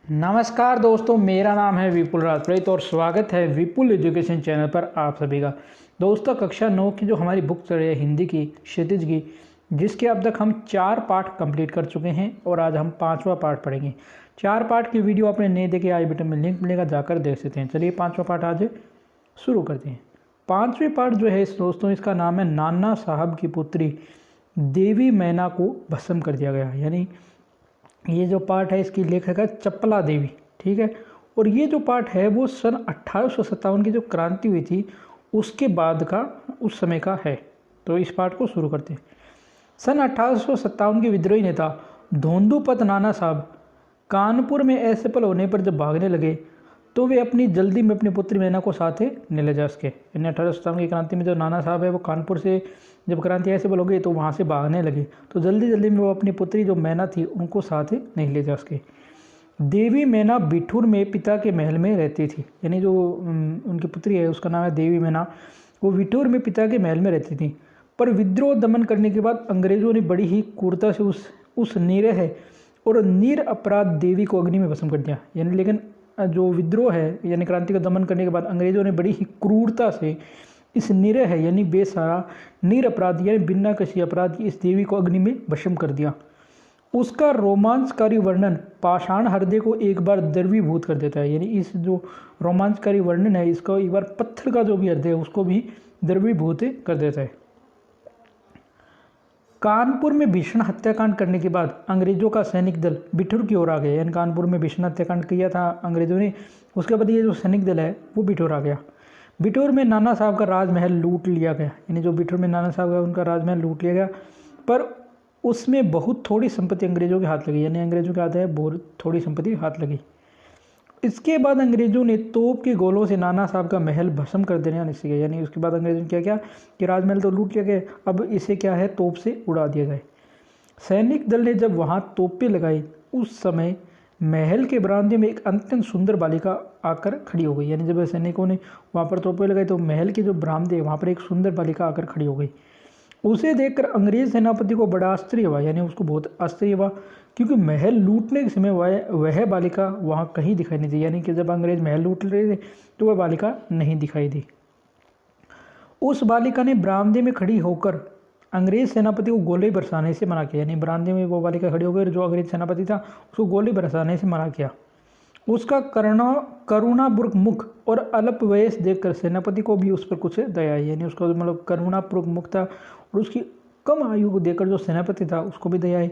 नमस्कार दोस्तों, मेरा नाम है विपुल राजप्रेत और स्वागत है विपुल एजुकेशन चैनल पर आप सभी का। दोस्तों, कक्षा 9 की जो हमारी बुक चल रही है हिंदी की, क्षितिज की, जिसके अब तक हम 4 पार्ट कंप्लीट कर चुके हैं और आज हम 5वां पार्ट पढ़ेंगे। 4 पार्ट की वीडियो आपने नहीं देखे, आई बटन में लिंक मिलेगा, जाकर देख सकते हैं। चलिए 5वां पार्ट आज शुरू करते हैं। 5वें पार्ट जो है दोस्तों, इसका नाम है नाना साहब की पुत्री देवी मैना को भस्म कर दिया गया। यानी ये जो पार्ट है इसकी लेखक है चपला देवी, ठीक है। और ये जो पार्ट है वो सन 1857 की जो क्रांति हुई थी उसके बाद का, उस समय का है। तो इस पार्ट को शुरू करते हैं। सन 1857 के विद्रोही नेता धोंदूपत नाना साहब कानपुर में असफल होने पर जब भागने लगे तो वे अपनी जल्दी में अपनी पुत्री मैना को साथ नहीं ले जा सके। यानी 1857 की क्रांति में जो नाना साहब है वो कानपुर से जब क्रांति असफल हो गई तो वहाँ से भागने लगे, तो जल्दी जल्दी में वो अपनी पुत्री जो मैना थी उनको साथ नहीं ले जा सके। देवी मैना बिठूर में पिता के महल में रहती थी। यानी जो उनकी पुत्री है उसका नाम है देवी मैना, वो बिठूर में पिता के महल में रहती थी। पर विद्रोह दमन करने के बाद अंग्रेजों ने बड़ी ही क्रूरता से उस निरह और निरपराध देवी को अग्नि में भस्म कर दिया। यानी लेकिन जो विद्रोह है यानी क्रांति का दमन करने के बाद अंग्रेजों ने बड़ी ही क्रूरता से इस निरह है यानी बेसहारा निरपराध यानी बिना किसी अपराध की इस देवी को अग्नि में भस्म कर दिया। उसका रोमांचकारी वर्णन पाषाण हृदय को एक बार द्रवीभूत कर देता है। यानी इस जो रोमांचकारी वर्णन है इसको एक बार पत्थर का जो भी हृदय है उसको भी द्रवीभूत कर देता है। कानपुर में भीषण हत्याकांड करने के बाद अंग्रेजों का सैनिक दल बिठूर की ओर आ गया। यानी कानपुर में भीषण हत्याकांड किया था अंग्रेजों ने, उसके बाद ये जो सैनिक दल है वो बिठूर आ गया। बिठूर में नाना साहब का राजमहल लूट लिया गया। यानी जो बिठूर में नाना साहब का उनका राजमहल लूट लिया गया, पर उसमें बहुत थोड़ी संपत्ति अंग्रेजों के हाथ लगी। यानी अंग्रेजों के हाथ है बहुत थोड़ी संपत्ति हाथ लगी। इसके बाद अंग्रेजों ने तोप के गोलों से नाना साहब का महल भस्म कर देने निश्चय किया। यानी उसके बाद अंग्रेजों ने क्या किया कि राजमहल तो लूट लिया गया, अब इसे क्या है तोप से उड़ा दिया जाए। सैनिक दल ने जब वहाँ तोपें लगाई उस समय महल के बरामदे में एक अत्यंत सुंदर बालिका आकर खड़ी हो गई। यानी जब सैनिकों ने वहाँ पर तोपें लगाई तो महल के जो बरामदे वहाँ पर एक सुंदर बालिका आकर खड़ी हो गई। उसे देखकर अंग्रेज सेनापति को बड़ा आश्चर्य हुआ। यानी उसको बहुत आश्चर्य हुआ क्योंकि महल लूटने के समय वह बालिका वहाँ कहीं दिखाई नहीं दी। यानी कि जब अंग्रेज महल लूट रहे थे तो वह बालिका नहीं दिखाई दी। उस बालिका ने बरामदे में खड़ी होकर अंग्रेज सेनापति को गोले बरसाने से मना किया। यानी बरामदे में वो बालिका खड़ी हो गई, जो अंग्रेज सेनापति था उसको गोले बरसाने से मना किया। उसका करुणापूर्वक मुख और अल्प वयस देखकर सेनापति को भी उस पर कुछ दया आई। यानी उसका मतलब करुणापूर्वक मुख था और उसकी कम आयु को देखकर जो सेनापति था उसको भी दया आई।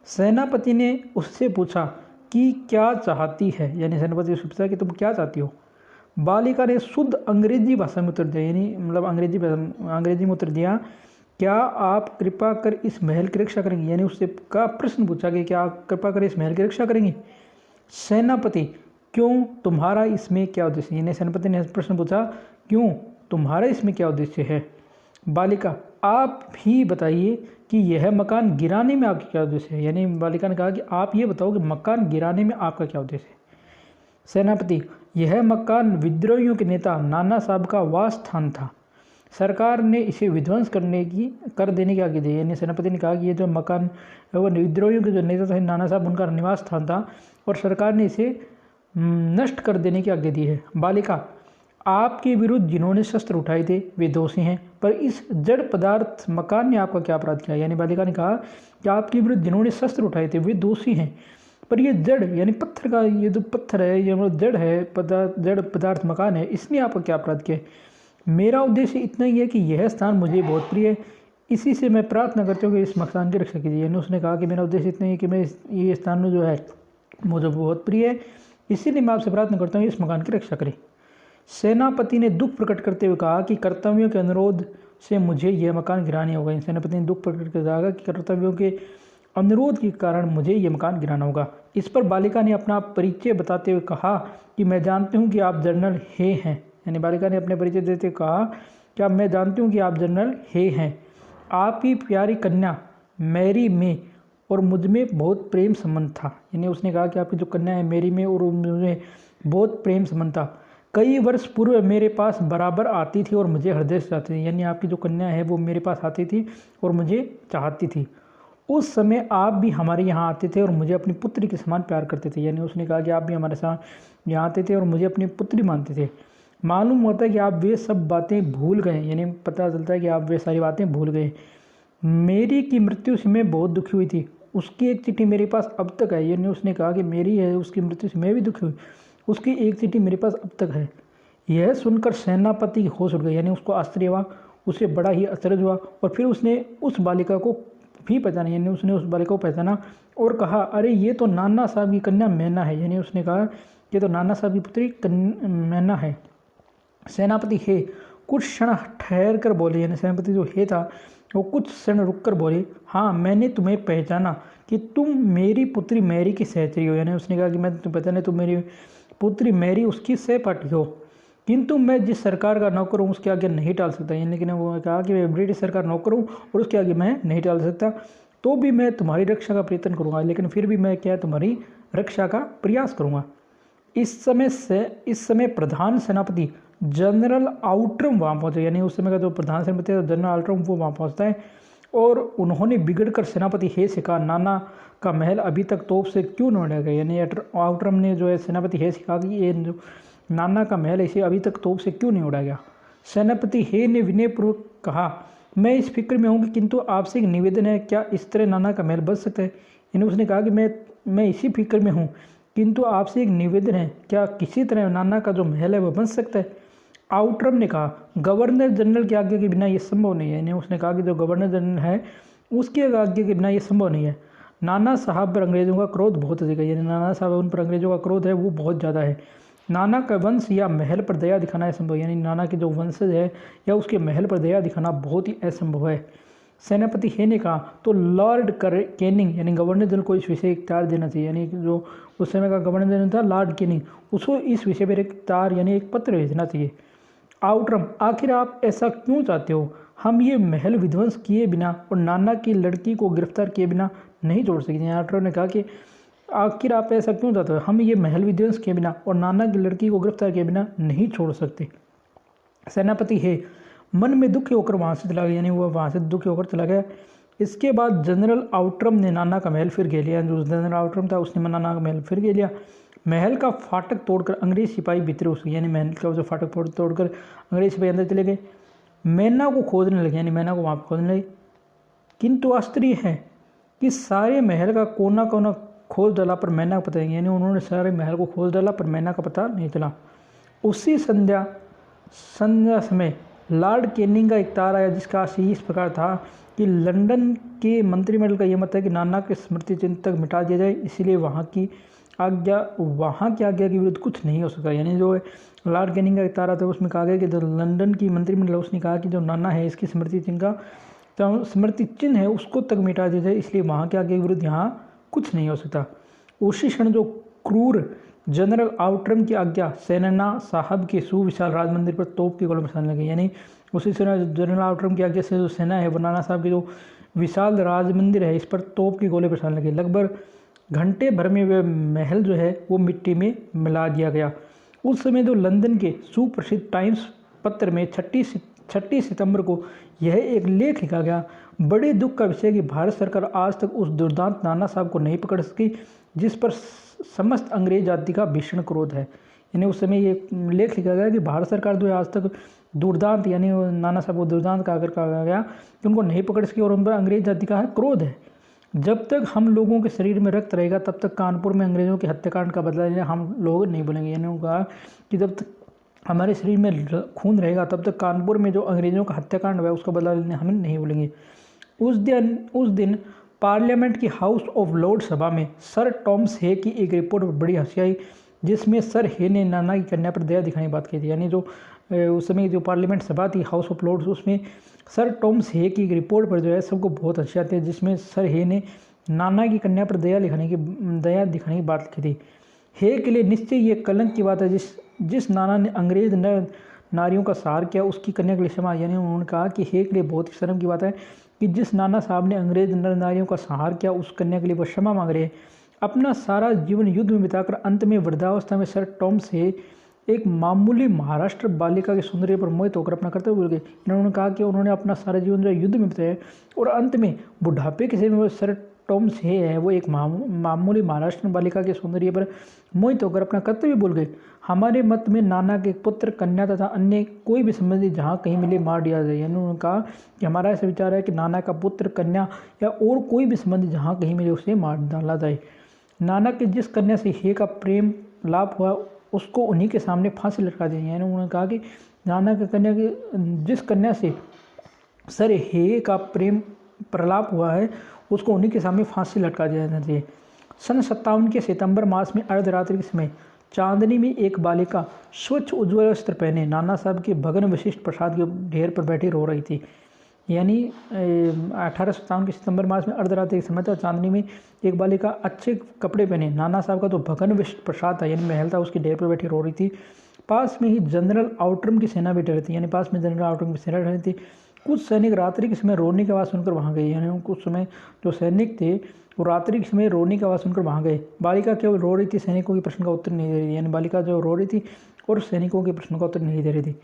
सेनापति ने उससे पूछा कि क्या चाहती है। यानी सेनापति से पूछा कि तुम क्या चाहती हो। बालिका ने शुद्ध अंग्रेजी भाषा में उत्तर दिया। यानी मतलब अंग्रेजी में उत्तर दिया, क्या आप कृपा कर इस महल की रक्षा करेंगी। यानी उससे का प्रश्न पूछा कि क्या आप कृपा कर इस महल की रक्षा करेंगी। सेनापति, क्यों, तुम्हारा इसमें क्या उद्देश्य। यानी सेनापति ने प्रश्न पूछा, क्यों, तुम्हारा इसमें क्या उद्देश्य है। बालिका, आप ही बताइए कि यह मकान गिराने में आपका क्या उद्देश्य है। यानी बालिका ने कहा कि आप ये बताओ कि मकान गिराने में आपका क्या उद्देश्य है। सेनापति, यह मकान विद्रोहियों के नेता नाना साहब का वास स्थान था, सरकार ने इसे विध्वंस कर देने की आज्ञा दी। यानी सेनापति ने कहा कि ये जो मकान है वो विद्रोहियों के जो नेता थे नाना साहब उनका निवास स्थान था और सरकार ने इसे नष्ट कर देने की आज्ञा दी है। बालिका, आपके विरुद्ध जिन्होंने शस्त्र उठाए थे वे दोषी हैं, पर इस जड़ पदार्थ मकान ने आपका क्या अपराध किया। यानी बालिका ने कहा कि आपके विरुद्ध जिन्होंने शस्त्र उठाए थे वे दोषी हैं, पर ये जड़ यानी पत्थर का ये जो पत्थर है ये मतलब जड़ है जड़ पदार्थ मकान है, इसने आपका क्या अपराध किया। मेरा उद्देश्य इतना ही है कि यह स्थान मुझे बहुत प्रिय है, इसी से मैं प्रार्थना करती हूँ कि इस मकान की रक्षा कीजिए। यानी उसने कहा कि मेरा उद्देश्य इतना ही है कि मैं ये स्थान जो है मुझे बहुत प्रिय है, इसीलिए मैं आपसे प्रार्थना करता हूँ इस मकान की रक्षा करें। सेनापति ने दुख प्रकट करते हुए कहा कि कर्तव्यों के अनुरोध से मुझे यह मकान गिराना होगा। सेनापति ने दुख प्रकट करके कहा कि कर्तव्यों के अनुरोध के कारण मुझे यह मकान गिराना होगा। इस पर बालिका ने अपना परिचय बताते हुए कहा कि मैं जानती हूँ कि आप जनरल हे हैं। यानी बालिका ने अपने परिचय देते हुए कहा कि अब मैं जानती हूँ कि आप जनरल हे हैं। आपकी प्यारी कन्या मैरी में और मुझ में बहुत प्रेम संबंध था। यानी उसने कहा कि आपकी जो कन्या है मेरी में और मुझे बहुत प्रेम संबंध था। कई वर्ष पूर्व मेरे पास बराबर आती थी और मुझे हृदय से चाहती थी। यानी आपकी जो कन्या है वो मेरे पास आती थी और मुझे चाहती थी। उस समय आप भी हमारे यहाँ आते थे और मुझे अपनी पुत्री के समान प्यार करते थे। यानी उसने कहा कि आप भी हमारे साथ यहाँ आते थे और मुझे अपनी पुत्री मानते थे। मालूम होता है कि आप वे सब बातें भूल गए, यानी पता चलता है कि आप वे सारी बातें भूल गए। मेरी की मृत्यु से मैं बहुत दुखी हुई थी, उसकी एक चिट्ठी मेरे पास अब तक है। यानी उसने कहा कि मेरी है उसकी मृत्यु से मैं भी दुखी हुई, उसकी एक चिट्ठी मेरे पास अब तक है। यह सुनकर सेनापति होश उड़ गए, यानी उसको आश्चर्य हुआ, उसे बड़ा ही अचरज हुआ। और फिर उसने उस बालिका को भी पहचाना, यानी उसने उस बालिका को पहचाना और कहा, अरे ये तो नाना साहब की कन्या मैना है। यानी उसने कहा ये तो नाना साहब की पुत्री मैना है। सेनापति हे कुछ क्षण ठहर कर बोले, यानी सेनापति जो हे था वो कुछ क्षण रुक कर बोले, हाँ मैंने तुम्हें पहचाना कि तुम मेरी पुत्री मैरी की सहचरी हो। यानी उसने कहा कि मैं तुम्हें पहचाने तुम मेरी पुत्री मैरी उसकी सहपाठी हो, किंतु मैं जिस सरकार का नौकर हूँ उसके आगे नहीं टाल सकता। यानी लेकिन वो कहा कि मैं ब्रिटिश सरकार नौकर हूँ और उसके आगे मैं नहीं टाल सकता, तो भी मैं तुम्हारी रक्षा का प्रयत्न करूँगा, लेकिन फिर भी मैं क्या तुम्हारी रक्षा का प्रयास करूँगा। इस समय प्रधान सेनापति जनरल आउट्रम वहाँ पहुँचे, यानी उस समय का जो प्रधान सेनापति है जनरल आउट्रम वो वहाँ पहुँचता है और उन्होंने बिगड़कर सेनापति हे से कहा, नाना का महल अभी तक तोप से क्यों न उड़ाया गया। यानी आउट्रम ने जो है सेनापति हे से कहा कि ये जो नाना का महल इसे अभी तक तोप से क्यों नहीं उड़ाया गया। सेनापति हे ने विनयपूर्वक कहा, मैं इस फिक्र में हूँ, किंतु आपसे एक निवेदन है, क्या इस तरह नाना का महल बच सकता है। यानी उसने कहा कि मैं इसी फिक्र में हूँ, किंतु आपसे एक निवेदन है, क्या किसी तरह नाना का जो महल है वह बन सकता है। आउट्रम ने कहा, गवर्नर जनरल की आज्ञा के बिना ये संभव नहीं है। यानी उसने कहा कि जो गवर्नर जनरल है उसकी आज्ञा के बिना ये संभव नहीं है। नाना साहब पर अंग्रेज़ों का क्रोध बहुत अधिक है, यानी नाना साहब उन पर अंग्रेज़ों का क्रोध है वो बहुत ज़्यादा है। नाना का वंश या महल पर दया दिखाना असंभव, यानी नाना के जो वंशज है या उसके महल पर दया दिखाना बहुत ही असंभव है। सेनापति हे ने कहा, तो लॉर्ड कैनिंग यानी गवर्नर जनरल को इस विषय इख्तियार देना चाहिए। यानी जो उस समय का गवर्नर जनरल था लॉर्ड कैनिंग, उसको इस विषय पर एक इख्तियार यानी एक पत्र भेजना चाहिए। आउट्रम, आखिर आप ऐसा क्यों चाहते हो। हम ये महल विध्वंस किए बिना और नाना की लड़की को गिरफ्तार किए बिना नहीं छोड़ सकते। आउट्रम ने कहा कि आखिर आप ऐसा क्यों चाहते हो, हम ये महल विध्वंस किए बिना और नाना की लड़की को गिरफ्तार किए बिना नहीं छोड़ सकते। सेनापति हे मन में दुखी होकर वहाँ से चला गया, यानी वो वहाँ से दुखी होकर चला गया। इसके बाद जनरल आउट्रम ने नाना का महल फिर घेर लिया। जो जनरल आउट्रम था उसने नाना का महल फिर घेर लिया। महल का फाटक तोड़कर अंग्रेज सिपाही भीतर घुस गए, यानी महल का जो फाटक तोड़कर अंग्रेज सिपाही अंदर चले गए। मैना को खोदने लगे, यानी मैना को वहाँ पर खोदने लगे। किंतु आश्चर्य है कि सारे महल का कोना कोना खोज डाला पर मैना का पता नहीं, यानी उन्होंने सारे महल को खोज डाला पर मैना का पता नहीं चला। उसी संध्या समय लॉर्ड कैनिंग का एक तार आया जिसका आशय इस प्रकार था कि लंदन के मंत्रिमंडल का यह मत है कि नाना के स्मृति चिन्ह तक मिटा दिया जाए, इसीलिए वहाँ की आज्ञा के विरुद्ध कुछ नहीं हो सकता। यानी जो लॉर्ड कैनिंग का एक तार आता है उसमें कहा गया कि जो लंदन की मंत्रिमंडल उसने कहा कि जो नाना है इसकी स्मृति चिन्ह है उसको तक मिटा दिया जाए, इसलिए वहाँ के आज्ञा के विरुद्ध यहाँ कुछ नहीं हो सकता। उसी क्षण जो क्रूर जनरल आउट्रम की आज्ञा सेना साहब के सुविशाल राज मंदिर पर तोप की गोले बरसाने लगे, यानी उसी समय जनरल आउट्रम की आज्ञा से जो सेना है वो नाना साहब की जो विशाल राज मंदिर है इस पर तोप की गोले बरसाने लगे। लगभग घंटे भर में वह महल जो है वो मिट्टी में मिला दिया गया। उस समय जो लंदन के सुप्रसिद्ध टाइम्स पत्र में 36 सितंबर को यह एक लेख लिखा गया, बड़े दुख का विषय कि भारत सरकार आज तक उस दुर्दांत नाना साहब को नहीं पकड़ सकी जिस पर समस्त अंग्रेज जाति का भीषण क्रोध है। यानी उस समय ये लेख लिखा गया कि भारत सरकार जो है आज तक दुर्दांत यानी नाना साहब को दुर्दांत कहा गया कि उनको नहीं पकड़ सकी और उन पर अंग्रेज जाति का क्रोध है। जब तक हम लोगों के शरीर में रक्त रहेगा तब तक कानपुर में अंग्रेज़ों के हत्याकांड का बदला लेना हम लोग नहीं भूलेंगे। यानी उन्होंने कहा कि जब तक हमारे शरीर में खून रहेगा तब तक कानपुर में जो अंग्रेज़ों का हत्याकांड हुआ उसका बदला लेना हम नहीं भूलेंगे। उस दिन पार्लियामेंट की हाउस ऑफ लॉर्ड सभा में सर टॉमस हे की एक रिपोर्ट पर बड़ी हंसी आई, जिसमें सर हे ने नाना की कन्या पर दया दिखाने की बात की थी। यानी जो उस समय जो पार्लियामेंट सभा थी हाउस ऑफ लॉर्ड्स उसमें सर टॉमस हे की एक रिपोर्ट पर जो है सबको बहुत हंसी आती है, जिसमें सर हे ने नाना की कन्या पर दया दिखाने की बात की थी। हे के लिए निश्चय ये कलंक की बात है जिस नाना ने अंग्रेज नारियों का सहार किया उसकी कन्या के लिए क्षमा। यानी उन्होंने कहा कि हे के लिए बहुत ही शर्म की बात है कि जिस नाना साहब ने अंग्रेज नारियों का सहार किया उस कन्या के लिए वो क्षमा मांग रहे हैं। अपना सारा जीवन युद्ध में बिताकर अंत में वृद्धावस्था में सर टॉमस हे एक मामूली महाराष्ट्र बालिका के सौंदर्य पर मोहित होकर अपना कर्तव्य भूल गए। इन्होंने कहा कि उन्होंने अपना सारा जीवन जो है युद्ध में बिताया और अंत में बुढ़ापे के समय में वो सर टॉम्स है वो एक मामूली महाराष्ट्र बालिका के सौंदर्य पर मोहित होकर अपना कर्तव्य भूल गए। हमारे मत में नाना के पुत्र, कन्या तथा अन्य कोई भी संबंधी जहाँ कहीं मिले मार दिया जाए। यानी उन्होंने कहा कि हमारा ऐसा विचार है कि नाना का पुत्र, कन्या या और कोई भी संबंधी जहाँ कहीं मिले उसे मार डाला जाए। नाना के जिस कन्या से हे का प्रेम लाभ हुआ उसको उन्हीं के सामने फांसी लटका दी। यानी उन्होंने कहा कि नाना के कन्या के जिस कन्या से सर हे का प्रेम प्रलाप हुआ है उसको उन्हीं के सामने फांसी लटका दिया जाना चाहिए। सन 57 के सितंबर मास में अर्धरात्रि के समय चांदनी में एक बालिका स्वच्छ उज्ज्वल वस्त्र पहने नाना साहब के भगन विशिष्ट प्रसाद के ढेर पर बैठी रो रही थी। यानी 1857 के सितंबर मास में अर्धरात्रि के समय था, चांदनी में एक बालिका अच्छे कपड़े पहने नाना साहब का तो भगन विशिष्ट प्रसाद था यानी महल था उसके ढेर पर बैठी रो रही थी। पास में ही जनरल आउटरम की सेना भी ठहरी थी। यानी पास में जनरल आउटरम की सेना ठहरी थी। कुछ सैनिक रात्रि के समय रोने की आवाज़ सुनकर वहाँ गए। यानी कुछ समय जो सैनिक थे वो रात्रि के समय रोने की आवाज़ सुनकर वहाँ गए। बालिका केवल रो रही थी, सैनिकों के प्रश्न का उत्तर नहीं दे रही थी। यानी बालिका जो रो रही थी और सैनिकों के प्रश्न का उत्तर नहीं दे रही थी।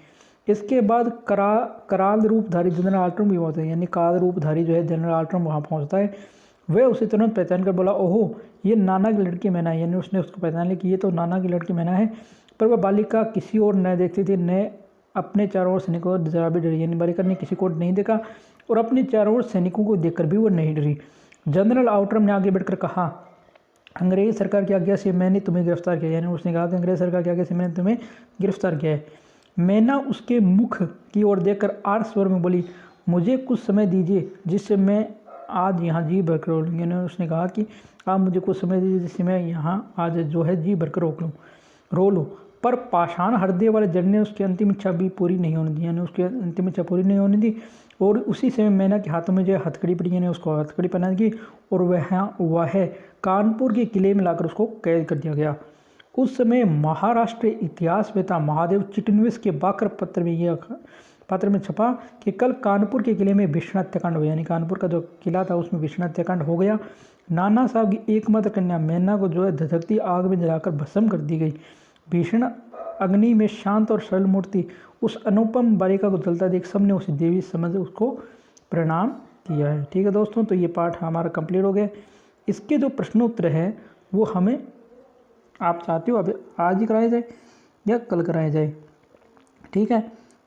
इसके बाद कराल रूपधारी जनरल आल्ट्रम भी पहुँचता है। यानी काल रूपधारी जो है जनरल आल्ट्रम वहाँ पहुँचता है। वह उसे तुरंत पहचान कर बोला, ओहो ये नाना की लड़की मैना है। यानी उसने उसको पहचान लिया कि ये तो नाना की लड़की मैना है। पर वह बालिका किसी और न देखती थी, न अपने चारों ओर सैनिकों को जरा भी डरी। यानी बालिका ने किसी को नहीं देखा और अपने चारों ओर सैनिकों को देखकर भी वो नहीं डरी। जनरल आउटरम ने आगे बढ़कर कहा, अंग्रेज सरकार की आज्ञा से मैंने तुम्हें गिरफ्तार किया। यानी उसने कहा कि अंग्रेज सरकार की आज्ञा से मैंने तुम्हें गिरफ्तार किया है। मैना उसके मुख की ओर देखकर आर्त स्वर में बोली, मुझे कुछ समय दीजिए जिससे मैं आज यहाँ जी भरकर रोक लूँ। यानी उसने कहा कि आप मुझे कुछ समय दीजिए जिससे मैं यहाँ आज जो है जी भरकर रो लूँ। पर पाषाण हृदय वाले जड़ ने उसकी अंतिम इच्छा भी पूरी नहीं होने दी। यानी उसकी अंतिम इच्छा पूरी नहीं होने दी और उसी समय मैना के हाथों में जो हथकड़ी पड़ी। यानी उसको हथकड़ी पहना दी और वह कानपुर के किले में लाकर उसको कैद कर दिया गया। उस समय महाराष्ट्र इतिहासवेता महादेव चिटनिस के बाकर पत्र में छपा कि कल कानपुर के किले में भीषण हत्याकांड हुआ। यानी कानपुर का जो किला था उसमें भीषण हत्याकांड हो गया। नाना साहब की एकमात्र कन्या मैना को जो है धधकती आग में जलाकर भस्म कर दी गई। भीषण अग्नि में शांत और सरल मूर्ति उस अनुपम बालिका को जलता देख सबने उसे देवी समझ उसको प्रणाम किया है। ठीक है दोस्तों, तो ये पाठ हमारा कंप्लीट हो गया। इसके जो प्रश्नोत्तर है वो हमें आप चाहते हो अब आज ही कराया जाए या कल कराया जाए। ठीक है,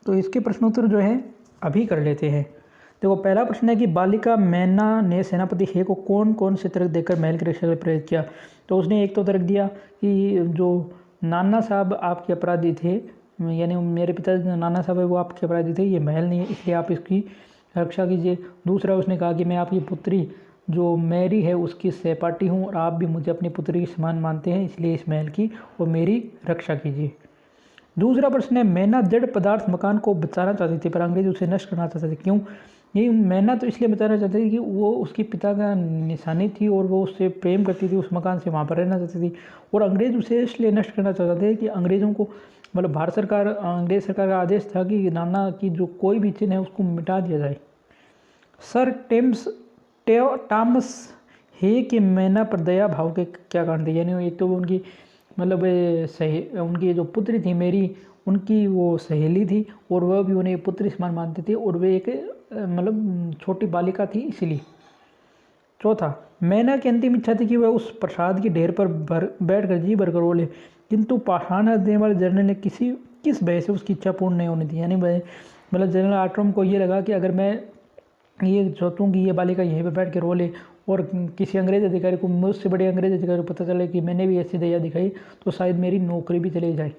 तो इसके प्रश्नोत्तर जो है अभी कर लेते हैं। देखो, पहला प्रश्न है कि बालिका मैना ने सेनापति हे को कौन कौन से तर्क देकर महल की रक्षा के लिए प्रेरित किया। तो उसने एक तो तर्क दिया कि जो नाना साहब आपके अपराधी थे, यानी मेरे पिता नाना साहब है वो आपके अपराधी थे, ये महल नहीं है इसलिए आप इसकी रक्षा कीजिए। दूसरा उसने कहा कि मैं आपकी पुत्री जो मैरी है उसकी सहपाठी हूँ और आप भी मुझे अपनी पुत्री के समान मानते हैं, इसलिए इस महल की और मेरी रक्षा कीजिए। दूसरा प्रश्न है, मैना जड़ पदार्थ मकान को बचाना चाहती थी पर अंग्रेज उसे नष्ट करना चाहते थे, क्यों? ये मैना तो इसलिए बचाना चाहती थी कि वो उसके पिता का निशानी थी और वो उससे प्रेम करती थी, उस मकान से वहाँ पर रहना चाहती थी। और अंग्रेज उसे इसलिए नष्ट करना चाहते थे कि अंग्रेज़ों को मतलब अंग्रेज सरकार का आदेश था कि नाना की जो कोई भी चिन्ह है उसको मिटा दिया जाए। सर टॉमस हे के मैना पर दया भाव के क्या कारण थे? यानी एक तो उनकी मतलब उनकी जो पुत्री थी मेरी, उनकी वो सहेली थी और वह भी उन्हें पुत्री समान मानते थे और वे एक मतलब छोटी बालिका थी इसलिए। चौथा, मैना की अंतिम इच्छा थी कि वह उस प्रसाद के ढेर पर बैठकर जी भरकर रो ले, किंतु पाषाण देने वाले जनरल ने किस भय से उसकी इच्छा पूर्ण नहीं होनी थी। यानी मतलब जनरल आर्ट्रम को ये लगा कि अगर मैं ये सोचूं कि ये बालिका यहीं पर बैठ के रो ले और किसी अंग्रेज अधिकारी को, मुझसे बड़े अंग्रेज अधिकारी को पता चले कि मैंने भी ऐसी दया दिखाई तो शायद मेरी नौकरी भी चली जाए।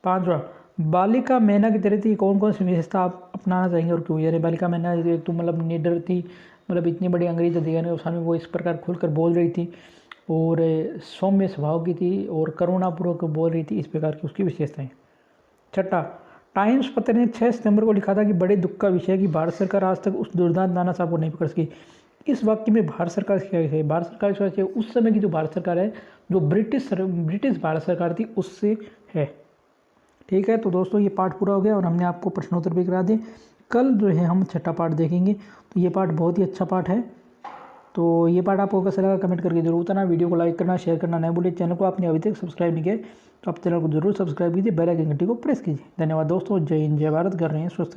पांचवा, बालिका मैना की तरह थी कौन कौन सी विशेषता आप अपनाना चाहेंगे और क्यों? यानी बालिका मैना एक तो मतलब निडर थी, मतलब इतनी बड़ी अंग्रेज अधिकारी के सामने वो इस प्रकार खुलकर बोल रही थी और सौम्य स्वभाव की थी और करुणापूर्वक बोल रही थी, इस प्रकार की उसकी विशेषताएं। छठा, टाइम्स पत्र ने 6 सितंबर को लिखा था कि बड़े दुख का विषय है कि भारत सरकार आज तक उस दुर्दांत नाना साहब को नहीं पकड़ सकी। इस वाक्य में भारत सरकार क्या है? भारत सरकार से उस समय की जो भारत सरकार है, जो ब्रिटिश भारत सरकार थी उससे है। ठीक है, तो दोस्तों ये पाठ पूरा हो गया और हमने आपको प्रश्नोत्तर भी करा दिए। कल जो है हम छठा पाठ देखेंगे, तो ये पाठ बहुत ही अच्छा पाठ है। तो ये पार्ट आपको कैसा लगा कमेंट करके जरूर बताना। वीडियो को लाइक करना, शेयर करना नहीं भूलिए। चैनल को आपने अभी तक सब्सक्राइब नहीं किया तो आप चैनल को जरूर सब्सक्राइब कीजिए, बेल आइकन घंटी को प्रेस कीजिए। धन्यवाद दोस्तों। जय हिंद, जय भारत। कर रहे हैं स्वस्थ।